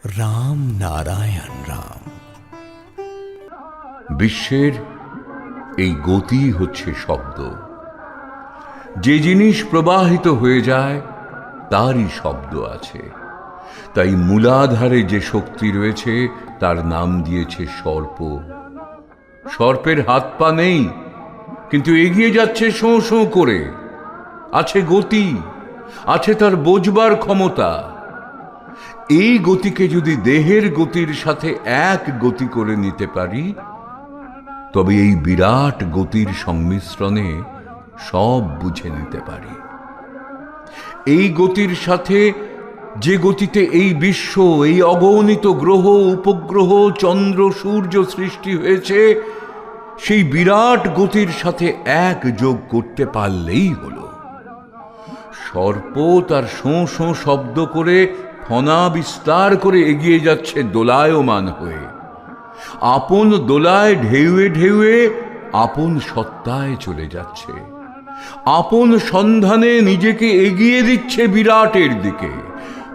রাম নারায়ণ রাম। বিশ্বের এই গতি হচ্ছে শব্দ। যে জিনিস প্রবাহিত হয়ে যায় তারই শব্দ আছে। তাই মূলাধারে যে শক্তি রয়েছে তার নাম দিয়েছে সর্প। সর্পের হাত পা নেই, কিন্তু এগিয়ে যাচ্ছে শোঁ শোঁ করে। আছে গতি, আছে তার বোঝবার ক্ষমতা। এই গতিকে যদি দেহের গতির সাথে এক গতি করে নিতে পারি, তবে এই বিরাট গতির সংমিশ্রণে সব বুঝে নিতে পারি। এই গতির সাথে যে গতিতে এই বিশ্ব, এই অগণিত গ্রহ উপগ্রহ চন্দ্র সূর্য সৃষ্টি হয়েছে, সেই বিরাট গতির সাথে এক যোগ করতে পারলেই হলো। সর্প তার শোঁ শোঁ শব্দ করে ফনা বিস্তার করে এগিয়ে যাচ্ছে দোলায়মান হয়ে। আপন দোলায় ঢেউয়ে ঢেউয়ে আপন সত্তায় চলে যাচ্ছে। আপন সন্ধানে নিজেকে এগিয়ে দিচ্ছে বিরাটের দিকে।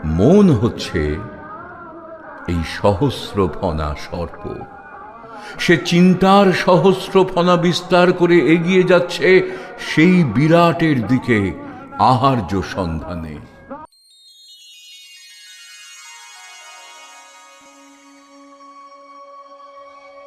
মন হচ্ছে এই সহস্র ফনা সর্প। সে চিন্তার সহস্র ফনা বিস্তার করে এগিয়ে যাচ্ছে সেই বিরাটের দিকে আহার্য সন্ধানে।